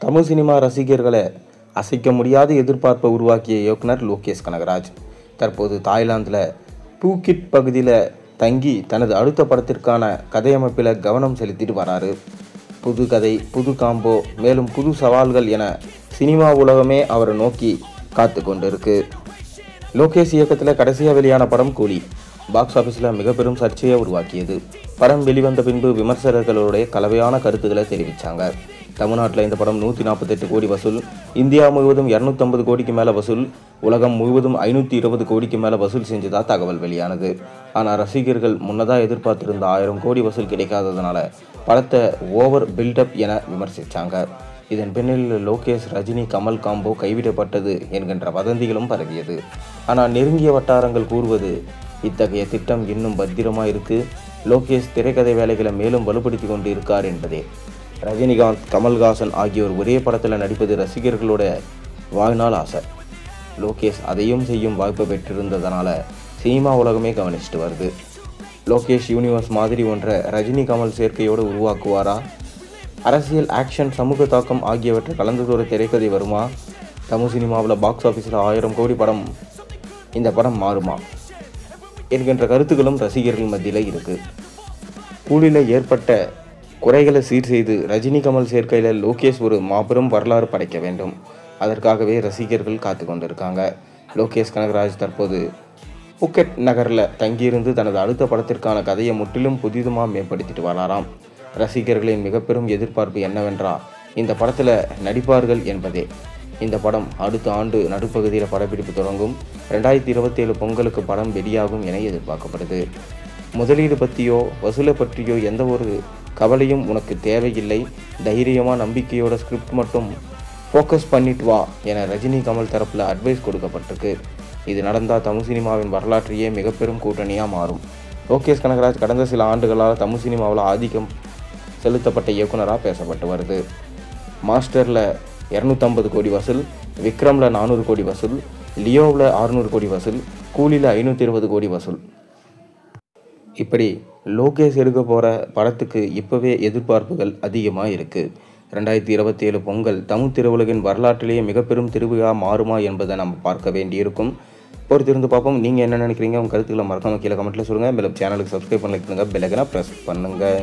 Tamil cinema ரசிகர்களை அசைக்க முடியாத எதிர்பார்ப்பை உருவாக்கிய இயக்குனர் லோகேஷ் கனகராஜ் தற்போது தாய்லாந்தில் பூகிட் பகுதியில் தங்கி தனது அடுத்த படத்திற்கான கதையமைப்பில் கவனம் செலுத்திட்டு வராரு. புது கதை, புது காம்போ, மேலும் புது சவால்கள் என சினிமா உலகமே அவரை நோக்கி காத்து கொண்டிருக்கு. லோகேஷ் இயக்கத்தில் கடைசியாக வெளியான படம் கூலி பாக்ஸ் ஆஃபீஸில் மிக பெரும் சர்ச்சையை உருவாக்கியது. படம் வெளிவந்த பின்பு விமர்சகர்களுடைய கலவையான கருத்துக்களை தெரிவித்தாங்க. தமிழ்நாட்டில் இந்த படம் 148 கோடி வசூல், இந்தியா முழுவதும் 250 கோடிக்கு மேலே வசூல், உலகம் முழுவதும் 520 கோடிக்கு மேலே வசூல் செஞ்சதா தகவல் வெளியானது. ஆனால் ரசிகர்கள் முன்னதாக எதிர்பார்த்திருந்த 1000 கோடி வசூல் கிடைக்காததுனால படத்தை ஓவர் பில்டப் என விமர்சித்தாங்க. இதன் பின்னணியில் லோகேஷ் ரஜினி கமல் காம்போ கைவிடப்பட்டது என்கின்ற வதந்திகளும் பரவியது. ஆனால் நெருங்கிய வட்டாரங்கள் கூறுவது இத்தகைய திட்டம் இன்னும் பத்திரமாக இருக்குது. லோகேஷ் திரைக்கதை வேலைகளை மேலும் வலுப்படுத்தி கொண்டு இருக்கார் என்பதே. ரஜினிகாந்த், கமல்ஹாசன் ஆகியோர் ஒரே படத்தில் நடிப்பது ரசிகர்களோட வாழ்நாள் ஆசை. லோகேஷ் அதையும் செய்யும் வாய்ப்பை பெற்றிருந்ததுனால சினிமா உலகமே கவனிச்சுட்டு வருது. லோகேஷ் யூனிவர்ஸ் மாதிரி ஒன்றை ரஜினி கமல் சேர்க்கையோடு உருவாக்குவாரா? அரசியல், ஆக்ஷன், சமூக தாக்கம் ஆகியவற்றை கலந்ததொரு திரைக்கதை வருமா? தமிழ் சினிமாவில் பாக்ஸ் ஆஃபீஸில் 1000 கோடி படம் இந்த படம் மாறுமா என்கின்ற கருத்துக்களும் ரசிகர்கள் மத்தியில் இருக்குது. கூலியில் ஏற்பட்ட குறைகளை சீர் செய்து ரஜினி கமல் சேர்க்கையில் லோகேஷ் ஒரு மாபெரும் வரலாறு படைக்க வேண்டும். அதற்காகவே ரசிகர்கள் காத்து கொண்டிருக்காங்க. லோகேஷ் கனகராஜ் தற்போது புக்கெட் நகரில் தங்கியிருந்து தனது அடுத்த படத்திற்கான கதையை முற்றிலும் புதிதுமாக மேம்படுத்திட்டு வராராம். ரசிகர்களின் மிக பெரும் எதிர்பார்ப்பு என்னவென்றால் இந்த படத்தில் நடிப்பார்கள் என்பதே. இந்த படம் அடுத்த ஆண்டு நடுப்பகுதியில் படப்பிடிப்பு தொடங்கும். 2027 பொங்கலுக்கு படம் வெளியாகும் என எதிர்பார்க்கப்படுது. முதலீடு பற்றியோ வசூலை பற்றியோ எந்த ஒரு கவலையும் உனக்கு தேவையில்லை, தைரியமாக நம்பிக்கையோட ஸ்கிரிப்ட் மட்டும் ஃபோக்கஸ் பண்ணிட்டு வா என ரஜினி கமல் தரப்பில் அட்வைஸ் கொடுக்கப்பட்டிருக்கு. இது நடந்தால் தமிழ் சினிமாவின் வரலாற்றையே மிக பெரும் கூட்டணியாக மாறும். லோகேஷ் கனகராஜ் கடந்த சில ஆண்டுகளால் தமிழ் சினிமாவில் ஆதிக்கம் செலுத்தப்பட்ட இயக்குனராக பேசப்பட்டு வருது. மாஸ்டரில் 250 கோடி வசூல், விக்ரமில் 400 கோடி வசூல், லியோவில் 600 கோடி வசூல், கூலியில் 520 கோடி வசூல். இப்படி லோகேஷ் எடுக்க போகிற படத்துக்கு இப்போவே எதிர்பார்ப்புகள் அதிகமாக இருக்குது. 2027 பொங்கல் தமிழ் திரையுலகின் வரலாற்றிலேயே மிக பெரும் திருவிழா மாறுமா என்பதை நம்ம பார்க்க வேண்டியிருக்கும். பொறுத்திருந்து பார்ப்போம். நீங்கள் என்ன நினைக்கிறீங்க? உங்கள் கருத்துக்களை மறக்காமல் கீழே கமெண்ட்டில் சொல்லுங்கள். மேலும் சேனலுக்கு சப்ஸ்கிரைப் பண்ணுங்கள், பெல் ஐகானை ப்ரெஸ் பண்ணுங்கள்.